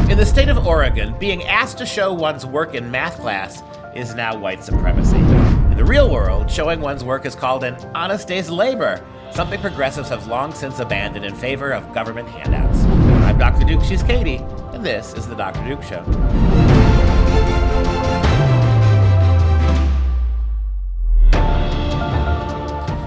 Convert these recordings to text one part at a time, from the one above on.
In the state of Oregon, being asked to show one's work in math class is now white supremacy. In the real world, showing one's work is called an honest day's labor, something progressives have long since abandoned in favor of government handouts. I'm Dr. Duke, she's Katie, and this is The Dr. Duke Show.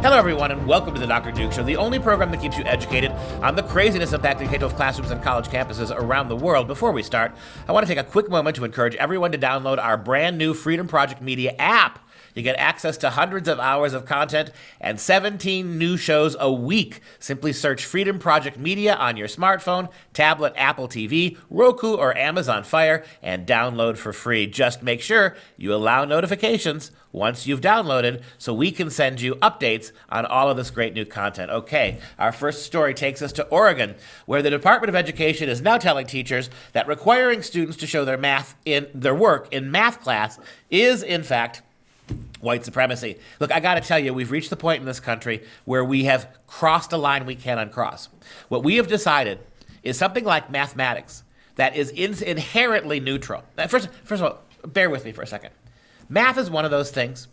Hello, everyone, and welcome to The Dr. Duke Show, the only program that keeps you educated on the craziness impacting K-12 classrooms and college campuses around the world. Before we start, I want to take a quick moment to encourage everyone to download our brand new Freedom Project Media app. You get access to hundreds of hours of content and 17 new shows a week. Simply search Freedom Project Media on your smartphone, tablet, Apple TV, Roku, or Amazon Fire, and download for free. Just make sure you allow notifications once you've downloaded so we can send you updates on all of this great new content. Okay, our first story takes us to Oregon, where the Department of Education is now telling teachers that requiring students to show their work in math class is, in fact, white supremacy. Look, I got to tell you, we've reached the point in this country where we have crossed a line we can't uncross. What we have decided is something like mathematics that is inherently neutral. First of all, bear with me for a second. Math is one of those things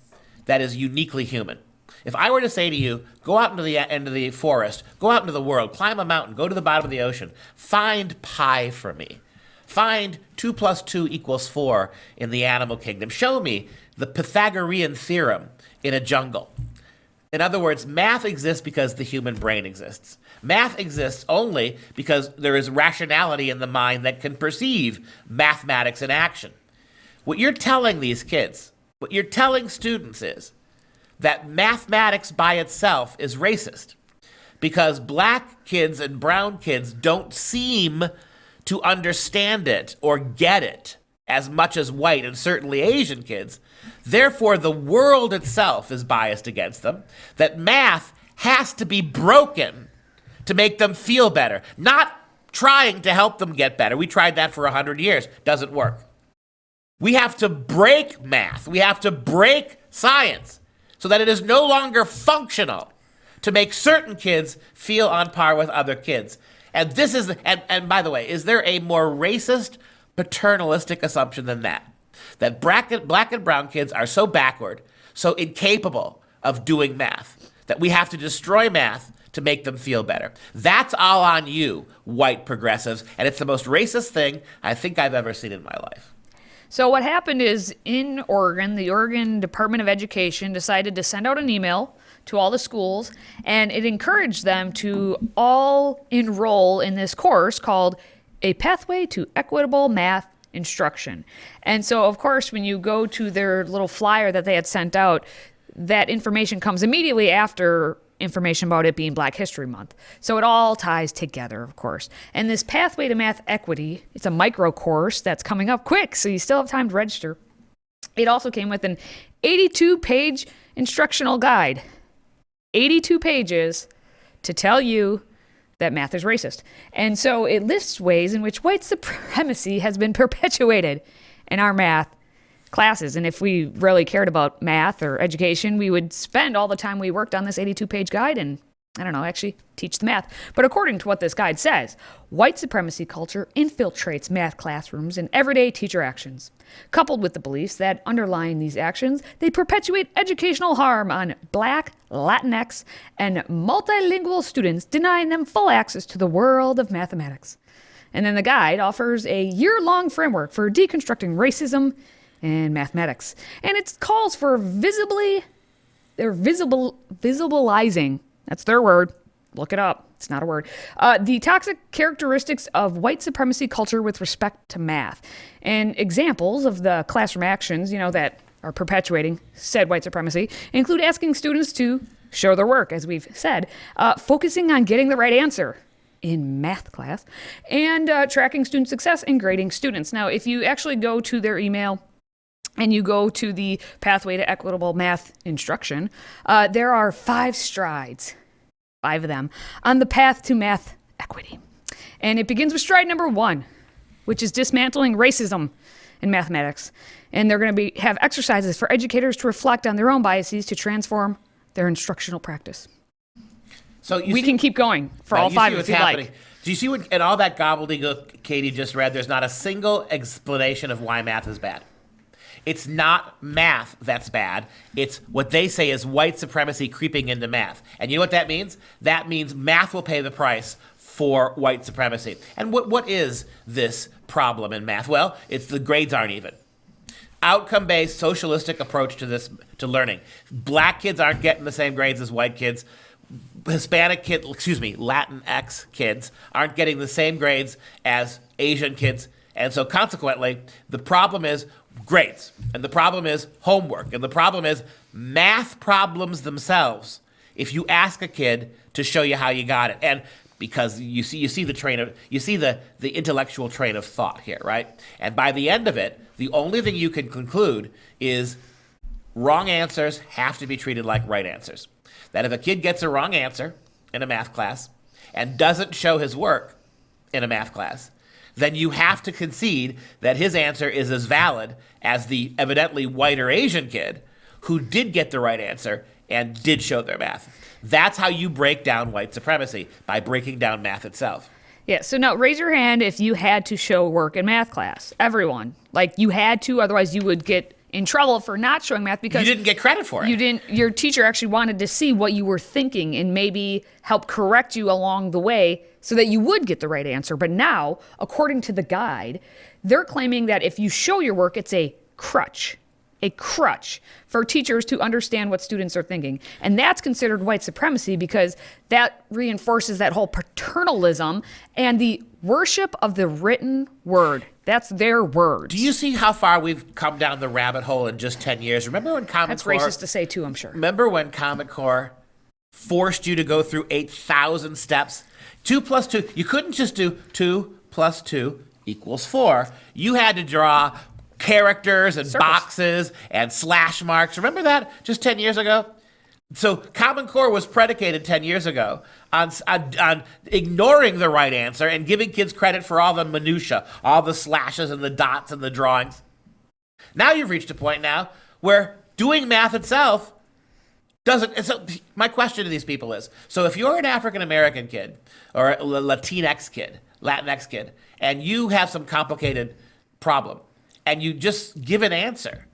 that is uniquely human. If I were to say to you, go out into the forest, go out into the world, climb a mountain, go to the bottom of the ocean, find pi for me. Find 2 + 2 = 4 in the animal kingdom. Show me the Pythagorean theorem in a jungle. In other words, math exists because the human brain exists. Math exists only because there is rationality in the mind that can perceive mathematics in action. What you're telling these kids, what you're telling students is that mathematics by itself is racist because black kids and brown kids don't seem to understand it or get it as much as white and certainly Asian kids. Therefore, the world itself is biased against them, that math has to be broken to make them feel better, not trying to help them get better. We tried that for 100 years. Doesn't work. We have to break math. We have to break science so that it is no longer functional to make certain kids feel on par with other kids. And this is, and by the way, is there a more racist, paternalistic assumption than that? That black and brown kids are so backward, so incapable of doing math, that we have to destroy math to make them feel better. That's all on you, white progressives, and it's the most racist thing I think I've ever seen in my life. So what happened is in Oregon, the Oregon Department of Education decided to send out an email to all the schools, and it encouraged them to all enroll in this course called A Pathway to Equitable Math Instruction. And so, of course, when you go to their little flyer that they had sent out, that information comes immediately after information about it being Black History Month. So it all ties together, of course. And this Pathway to Math Equity, it's a micro course that's coming up quick, so you still have time to register. It also came with an 82-page instructional guide. 82 pages to tell you that math is racist. And so it lists ways in which white supremacy has been perpetuated in our math classes. And if we really cared about math or education, we would spend all the time we worked on this 82-page guide and, actually teach the math. But according to what this guide says, white supremacy culture infiltrates math classrooms and everyday teacher actions. Coupled with the beliefs that underlying these actions, they perpetuate educational harm on Black, Latinx, and multilingual students, denying them full access to the world of mathematics. And then the guide offers a year-long framework for deconstructing racism in mathematics. And it calls for visibilizing, that's their word, look it up, it's not a word, the toxic characteristics of white supremacy culture with respect to math. And examples of the classroom actions, that are perpetuating said white supremacy include asking students to show their work, as we've said, focusing on getting the right answer in math class, and tracking student success and grading students. Now, if you actually go to their email and you go to the Pathway to Equitable Math Instruction, there are 5 strides, 5 of them, on the path to math equity. And it begins with stride number 1, which is dismantling racism in mathematics. And they're going to have exercises for educators to reflect on their own biases to transform their instructional practice. So we can keep going for all 5 if you'd like. Do you see what, in all that gobbledygook Katie just read, there's not a single explanation of why math is bad. It's not math that's bad. It's what they say is white supremacy creeping into math. And you know what that means? That means math will pay the price for white supremacy. And what is this problem in math? Well, it's the grades aren't even. Outcome-based, socialistic approach to learning. Black kids aren't getting the same grades as white kids. Latinx kids aren't getting the same grades as Asian kids. And so consequently, the problem is grades, and the problem is homework, and the problem is math problems themselves. If you ask a kid to show you how you got it, and because you see the intellectual train of thought here, right? And by the end of it, the only thing you can conclude is wrong answers have to be treated like right answers. That if a kid gets a wrong answer in a math class and doesn't show his work in a math class, then you have to concede that his answer is as valid as the evidently white or Asian kid who did get the right answer and did show their math. That's how you break down white supremacy, by breaking down math itself. Yeah, so now raise your hand if you had to show work in math class. Everyone. Like, you had to, otherwise you would get in trouble for not showing math because you didn't get credit for it. Your teacher actually wanted to see what you were thinking and maybe help correct you along the way so that you would get the right answer. But now, according to the guide, they're claiming that if you show your work, it's a crutch for teachers to understand what students are thinking. And that's considered white supremacy because that reinforces that whole paternalism and the worship of the written word. That's their words. Do you see how far we've come down the rabbit hole in just 10 years? Remember when Common Core... That's racist to say too, I'm sure. Remember when Common Core forced you to go through 8,000 steps? 2 plus 2. You couldn't just do 2 plus 2 equals 4. You had to draw characters and boxes and slash marks. Remember that just 10 years ago? So Common Core was predicated 10 years ago on ignoring the right answer and giving kids credit for all the minutia, all the slashes and the dots and the drawings. Now you've reached a point now where doing math itself doesn't. So my question to these people is, so if you're an African-American kid or a Latinx kid, and you have some complicated problem, and you just give an answer,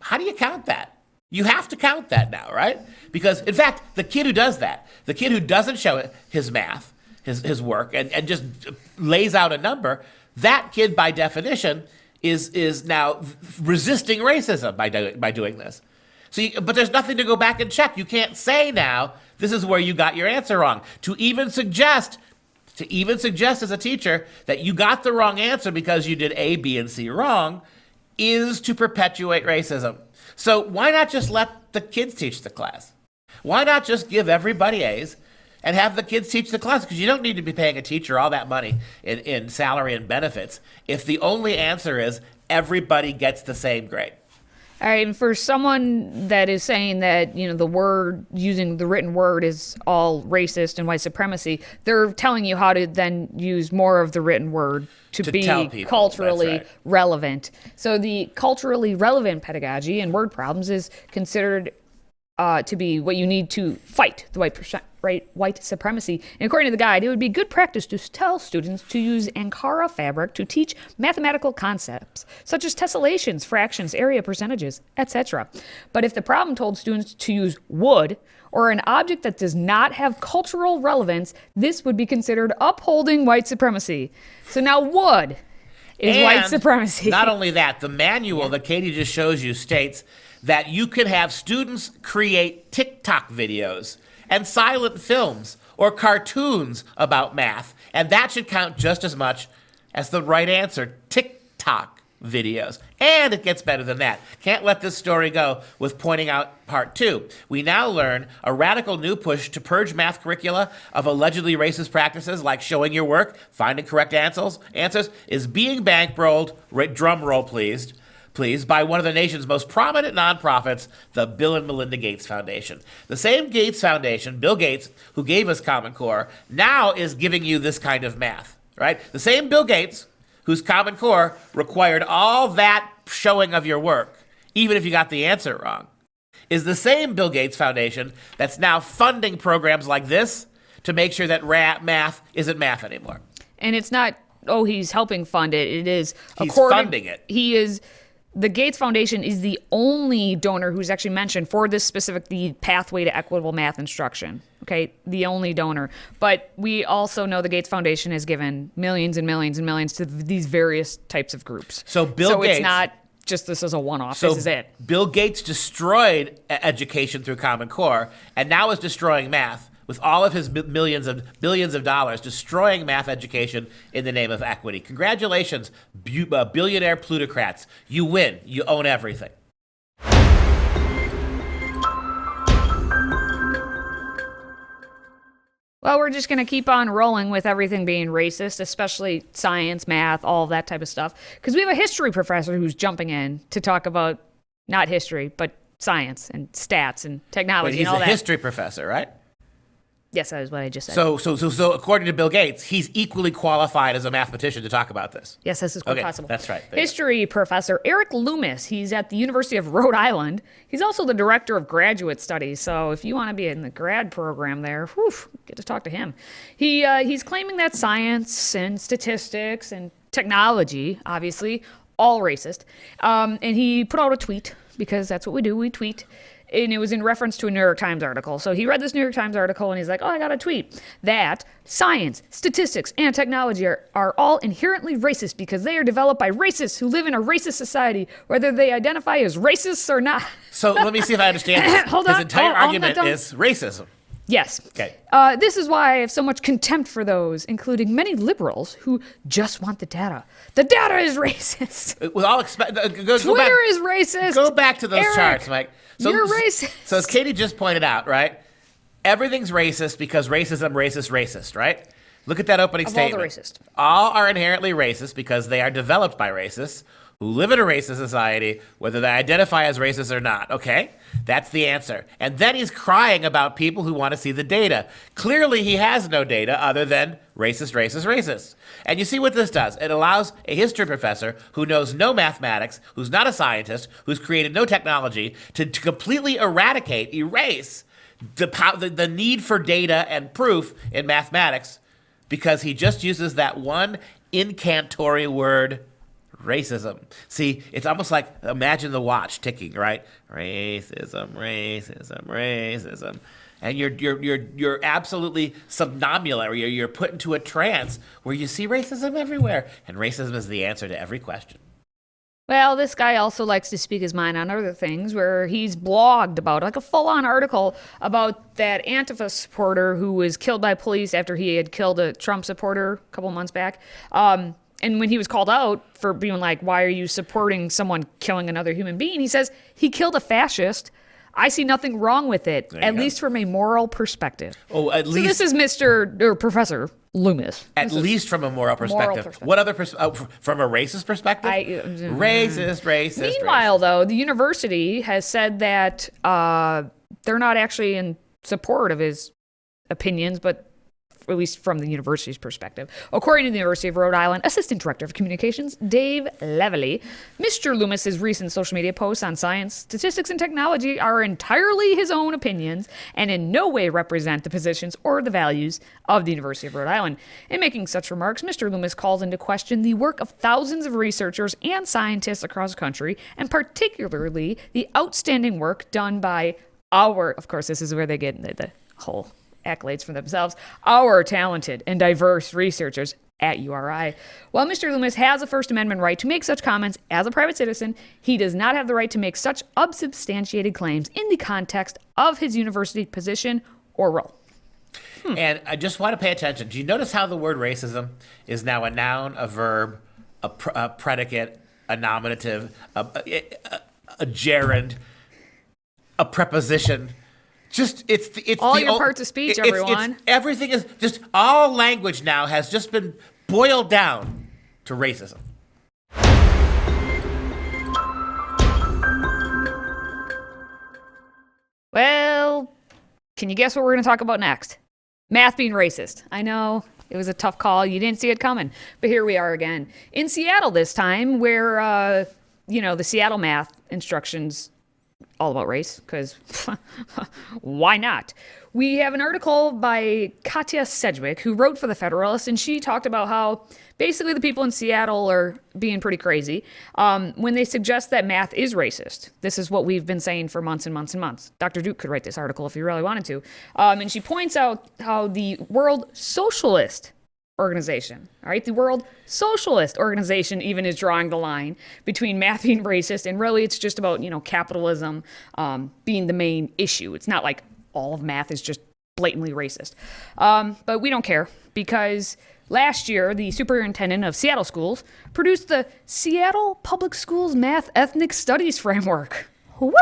how do you count that? You have to count that now, right? Because, in fact, the kid who does that, the kid who doesn't show his math, his work, and just lays out a number, that kid, by definition, is now resisting racism by doing this. But there's nothing to go back and check. You can't say now, this is where you got your answer wrong. To even suggest as a teacher that you got the wrong answer because you did A, B, and C wrong is to perpetuate racism. So why not just let the kids teach the class? Why not just give everybody A's and have the kids teach the class? Because you don't need to be paying a teacher all that money in salary and benefits if the only answer is everybody gets the same grade. All right, and for someone that is saying that, the word, using the written word is all racist and white supremacy, they're telling you how to then use more of the written word to be culturally relevant. So the culturally relevant pedagogy and word problems is considered to be what you need to fight the white supremacy. And according to the guide, it would be good practice to tell students to use Ankara fabric to teach mathematical concepts, such as tessellations, fractions, area percentages, etc. But if the problem told students to use wood, or an object that does not have cultural relevance, this would be considered upholding white supremacy. So now wood is white supremacy. Not only that, the manual that Katie just shows you states that you can have students create TikTok videos and silent films or cartoons about math, and that should count just as much as the right answer, TikTok videos. And it gets better than that. Can't let this story go with pointing out part 2. We now learn a radical new push to purge math curricula of allegedly racist practices like showing your work, finding correct answers is being bankrolled, drum roll please, by one of the nation's most prominent nonprofits, the Bill and Melinda Gates Foundation. The same Gates Foundation, Bill Gates, who gave us Common Core, now is giving you this kind of math, right? The same Bill Gates whose Common Core required all that showing of your work, even if you got the answer wrong, is the same Bill Gates Foundation that's now funding programs like this to make sure that math isn't math anymore. And it's not, he's helping fund it. It is, he's funding it. He is, the Gates Foundation is the only donor who's actually mentioned for this specific, the pathway to equitable math instruction. Okay, the only donor. But we also know the Gates Foundation has given millions and millions and millions to these various types of groups. So Gates, it's not just this is a one-off. This is it. Bill Gates destroyed education through Common Core and now is destroying math with all of his billions of dollars, destroying math education in the name of equity. Congratulations, billionaire plutocrats. You win. You own everything. Well, we're just going to keep on rolling with everything being racist, especially science, math, all of that type of stuff. Because we have a history professor who's jumping in to talk about not history, but science and stats and technology and all that. He's a history professor, right? Yes, that is what I just said. So according to Bill Gates, he's equally qualified as a mathematician to talk about this. Yes, this is quite possible. That's right. History professor Eyck Loomis. He's at the University of Rhode Island. He's also the director of graduate studies. So if you want to be in the grad program there, get to talk to him. He's claiming that science and statistics and technology, obviously, all racist. And he put out a tweet, because that's what we do. We tweet. And it was in reference to a New York Times article. So he read this New York Times article and he's like, I got a tweet that science, statistics, and technology are all inherently racist because they are developed by racists who live in a racist society, whether they identify as racists or not. So let me see if I understand this. Hold on. His entire argument is racism. Yes. Okay. This is why I have so much contempt for those, including many liberals who just want the data. The data is racist. With all Twitter is racist. Go back to those charts, Mike. You're racist. So as Katie just pointed out, right? Everything's racist because racism, racist, right? Look at that opening statement. All the racist. All are inherently racist because they are developed by racists who live in a racist society, whether they identify as racist or not, okay? That's the answer. And then he's crying about people who want to see the data. Clearly, he has no data other than racist. And you see what this does? It allows a history professor who knows no mathematics, who's not a scientist, who's created no technology, to completely erase the need for data and proof in mathematics because he just uses that one incantory word, racism. See, it's almost like, imagine the watch ticking, right? Racism. And you're absolutely somnambular. You're put into a trance where you see racism everywhere. And racism is the answer to every question. Well, this guy also likes to speak his mind on other things where he's blogged about, like a full-on article about that Antifa supporter who was killed by police after he had killed a Trump supporter a couple months back. And when he was called out for being like, why are you supporting someone killing another human being? He says, he killed a fascist. I see nothing wrong with it, at least from a moral perspective. Oh, at least. So this is Professor Loomis. At least from a moral perspective. What other from a racist perspective? Racist. Meanwhile, though, the university has said that they're not actually in support of his opinions, but at least from the university's perspective. According to the University of Rhode Island Assistant Director of Communications, Dave Levely, Mr. Loomis's recent social media posts on science, statistics, and technology are entirely his own opinions and in no way represent the positions or the values of the University of Rhode Island. In making such remarks, Mr. Loomis calls into question the work of thousands of researchers and scientists across the country, and particularly the outstanding work done by of course, this is where they get the whole accolades for themselves, our talented and diverse researchers at URI. While Mr. Loomis has a First Amendment right to make such comments as a private citizen, he does not have the right to make such unsubstantiated claims in the context of his university position or role. And I just want to pay attention. Do you notice how the word racism is now a noun, a verb, a predicate, a nominative, a gerund, a preposition? It's all your parts of speech, everyone. Everything is just, all language now has just been boiled down to racism. Well, can you guess what we're going to talk about next? Math being racist. I know it was a tough call. You didn't see it coming, but here we are again in Seattle this time, where the Seattle math instructions all about race, because why not? We have an article by Katya Sedgwick, who wrote for The Federalist, and she talked about how basically the people in Seattle are being pretty crazy when they suggest that math is racist. This is what we've been saying for months and months and months. Dr. Duke could write this article if he really wanted to. And she points out how the World Socialist Organization, all right, the World Socialist Organization even is drawing the line between math being racist and really it's just about, capitalism being the main issue. It's not like all of math is just blatantly racist. But we don't care because last year, the superintendent of Seattle schools produced the Seattle Public Schools Math Ethnic Studies Framework. Woo!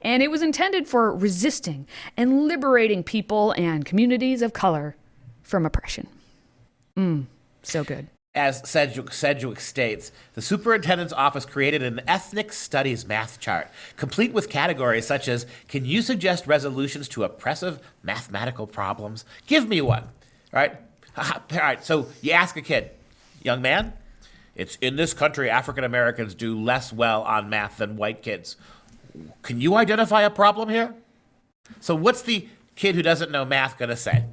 And it was intended for resisting and liberating people and communities of color from oppression. So good. As Sedgwick states, the superintendent's office created an ethnic studies math chart, complete with categories such as, can you suggest resolutions to oppressive mathematical problems? Give me one, right? All right, so you ask a kid, young man, it's in this country African Americans do less well on math than white kids. Can you identify a problem here? So what's the kid who doesn't know math going to say?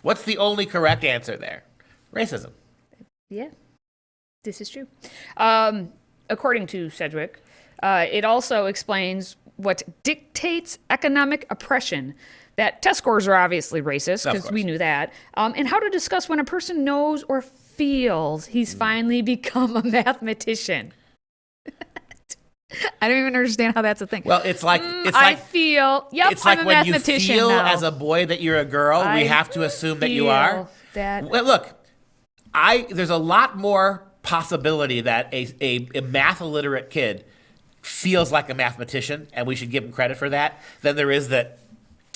What's the only correct answer there? Racism. Yeah, this is true. According to Sedgwick, it also explains what dictates economic oppression. That test scores are obviously racist, because we knew that. And how to discuss when a person knows or feels he's finally become a mathematician. I don't even understand how that's a thing. Well, it's like I feel. Yep, it's like I'm a when mathematician you feel now. as a boy that you're a girl. We have to assume that you are. Well, look, there's a lot more possibility that a math illiterate kid feels like a mathematician, and we should give him credit for that, than there is that,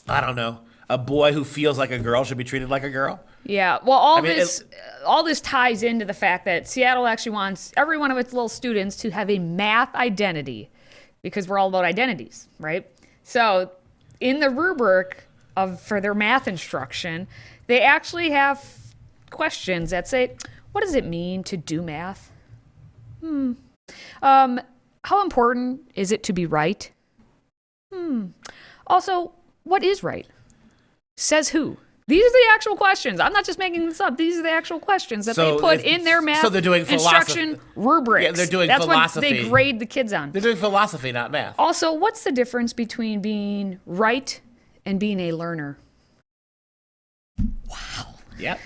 I don't know, a boy who feels like a girl should be treated like a girl. Yeah, well, all this ties into the fact that Seattle actually wants every one of its little students to have a math identity, because we're all about identities, right? So in the rubric for their math instruction, they actually have questions that say, what does it mean to do math? How important is it to be right? Also, what is right? Says who? These are the actual questions. I'm not just making this up. These are the actual questions that they put in their math they're doing instruction rubrics. Yeah, they're doing That's philosophy. That's what they grade the kids on. They're doing philosophy, not math. Also, what's the difference between being right and being a learner? Wow. Yep.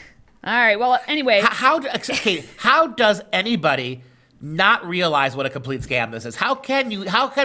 All right. Well, anyway. How does anybody not realize what a complete scam this is? How can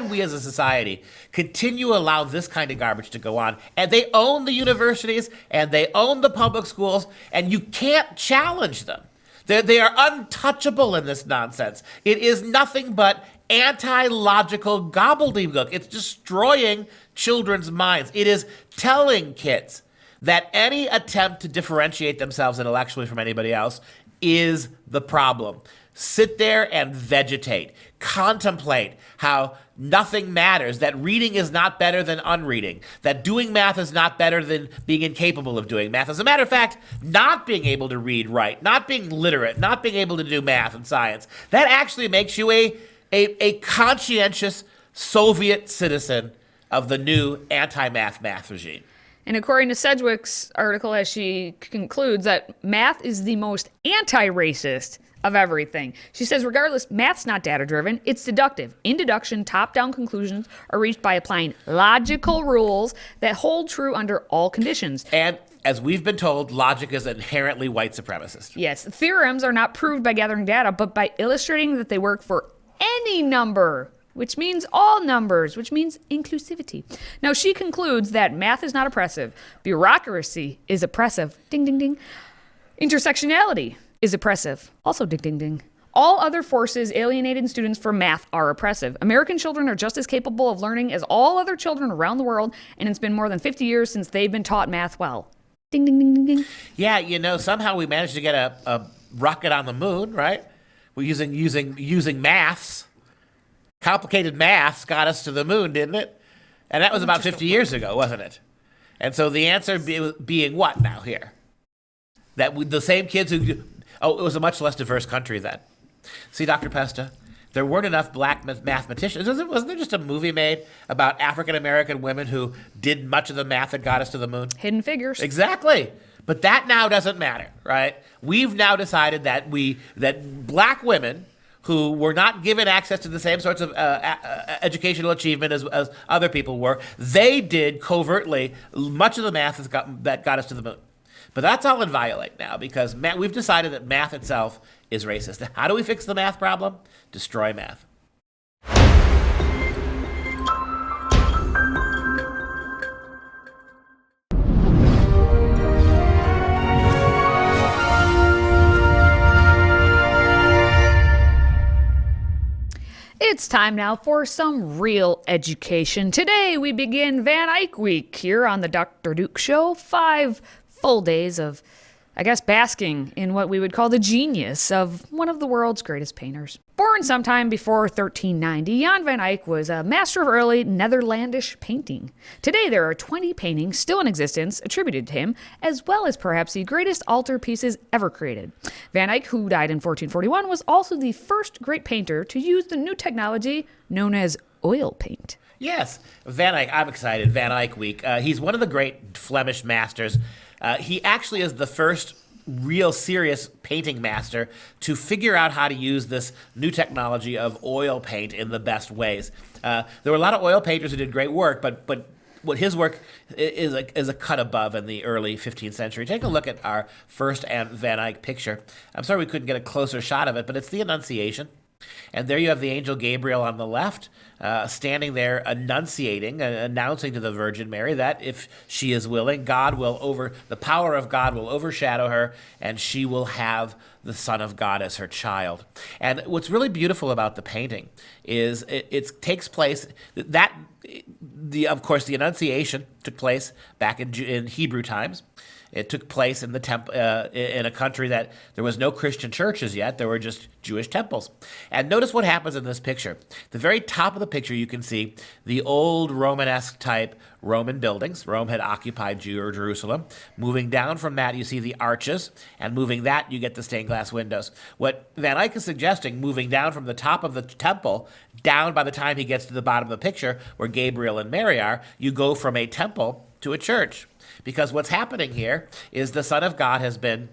we as a society continue to allow this kind of garbage to go on? And they own the universities and they own the public schools, and you can't challenge them. They are untouchable in this nonsense. It is nothing but anti-logical gobbledygook. It's destroying children's minds. It is telling kids that any attempt to differentiate themselves intellectually from anybody else is the problem. Sit there and vegetate. Contemplate how nothing matters, that reading is not better than unreading, that doing math is not better than being incapable of doing math. As a matter of fact, not being able to read right, not being literate, not being able to do math and science, that actually makes you a conscientious Soviet citizen of the new anti-math regime. And according to Sedgwick's article, as she concludes, that math is the most anti-racist of everything. She says, regardless, math's not data-driven, it's deductive. In deduction, top-down conclusions are reached by applying logical rules that hold true under all conditions. And as we've been told, logic is inherently white supremacist. Yes, theorems are not proved by gathering data, but by illustrating that they work for any number, which means all numbers, which means inclusivity. Now, she concludes that math is not oppressive. Bureaucracy is oppressive. Ding, ding, ding. Intersectionality is oppressive. Also, ding, ding, ding. All other forces alienating students from math are oppressive. American children are just as capable of learning as all other children around the world, and it's been more than 50 years since they've been taught math well. Ding, ding, ding, ding, ding. Yeah, somehow we managed to get a rocket on the moon, right? We're using maths. Complicated maths got us to the moon, didn't it? And that was about 50 years ago, wasn't it? And so the answer being what now here? That the same kids who... Oh, it was a much less diverse country then. See, Dr. Pesta, there weren't enough black mathematicians. Wasn't there just a movie made about African-American women who did much of the math that got us to the moon? Hidden Figures. Exactly. But that now doesn't matter, right? We've now decided that black women who were not given access to the same sorts of educational achievement as other people were, they did covertly much of the math that got us to the moon. But that's all in violate now because we've decided that math itself is racist. How do we fix the math problem? Destroy math. It's time now for some real education. Today we begin Van Eyck Week here on the Dr. Duke Show. 5 full days of, I guess, basking in what we would call the genius of one of the world's greatest painters. Born sometime before 1390, Jan van Eyck was a master of early Netherlandish painting. Today there are 20 paintings still in existence attributed to him, as well as perhaps the greatest altarpieces ever created. Van Eyck, who died in 1441, was also the first great painter to use the new technology known as oil paint. Yes, Van Eyck, I'm excited. Van Eyck Week. He's one of the great Flemish masters. He actually is the first real serious painting master to figure out how to use this new technology of oil paint in the best ways. There were a lot of oil painters who did great work, but what his work is a cut above in the early 15th century. Take a look at our first Van Eyck picture. I'm sorry we couldn't get a closer shot of it, but it's the Annunciation. And there you have the angel Gabriel on the left, standing there annunciating, announcing to the Virgin Mary that if she is willing, the power of God will overshadow her, and she will have the Son of God as her child. And what's really beautiful about the painting is it takes place of course, the Annunciation took place back in Hebrew times. It took place in the in a country that there was no Christian churches yet. There were just Jewish temples. And notice what happens in this picture. The very top of the picture, you can see the old Romanesque type Roman buildings. Rome had occupied Jerusalem. Moving down from that, you see the arches. And moving that, you get the stained glass windows. What Van Eyck is suggesting, moving down from the top of the temple, down by the time he gets to the bottom of the picture, where Gabriel and Mary are, you go from a temple to a church. Because what's happening here is the Son of God has been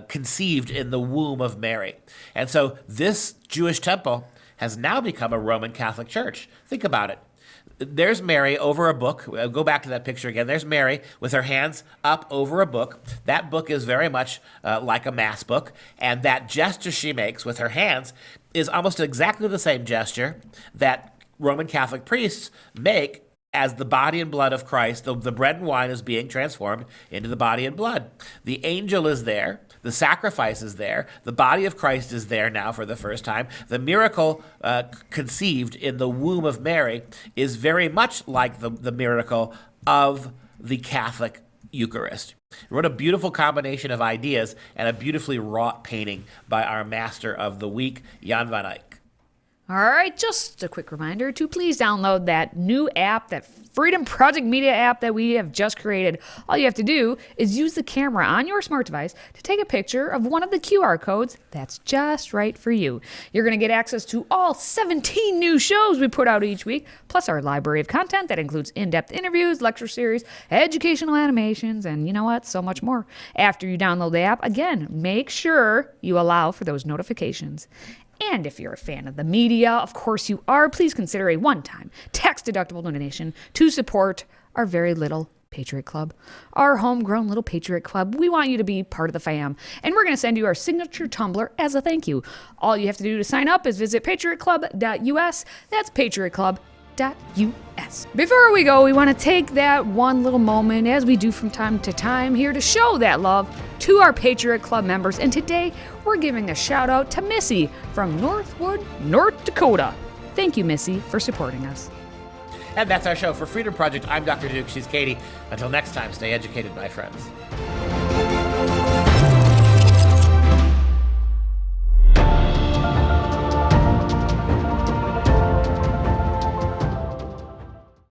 conceived in the womb of Mary. And so this Jewish temple has now become a Roman Catholic church. Think about it. There's Mary over a book. Go back to that picture again. There's Mary with her hands up over a book. That book is very much like a mass book. And that gesture she makes with her hands is almost exactly the same gesture that Roman Catholic priests make as the body and blood of Christ. The bread and wine is being transformed into the body and blood. The angel is there. The sacrifice is there. The body of Christ is there now for the first time. The miracle conceived in the womb of Mary is very much like the miracle of the Catholic Eucharist. What a beautiful combination of ideas and a beautifully wrought painting by our master of the week, Jan van Eyck. All right, just a quick reminder to please download that new app, that Freedom Project Media app that we have just created. All you have to do is use the camera on your smart device to take a picture of one of the QR codes that's just right for you. You're going to get access to all 17 new shows we put out each week, plus our library of content that includes in-depth interviews, lecture series, educational animations, and you know what, so much more. After you download the app, again, make sure you allow for those notifications. And if you're a fan of the media, of course you are, please consider a one-time tax-deductible donation to support our very little Patriot Club, our homegrown little Patriot Club. We want you to be part of the fam, and we're going to send you our signature tumbler as a thank you. All you have to do to sign up is visit patriotclub.us. That's patriotclub.us. Before we go, we want to take that one little moment, as we do from time to time here, to show that love to our Patriot Club members. And today, we're giving a shout out to Missy from Northwood, North Dakota. Thank you, Missy, for supporting us. And that's our show. For Freedom Project, I'm Dr. Duke. She's Katie. Until next time, stay educated, my friends.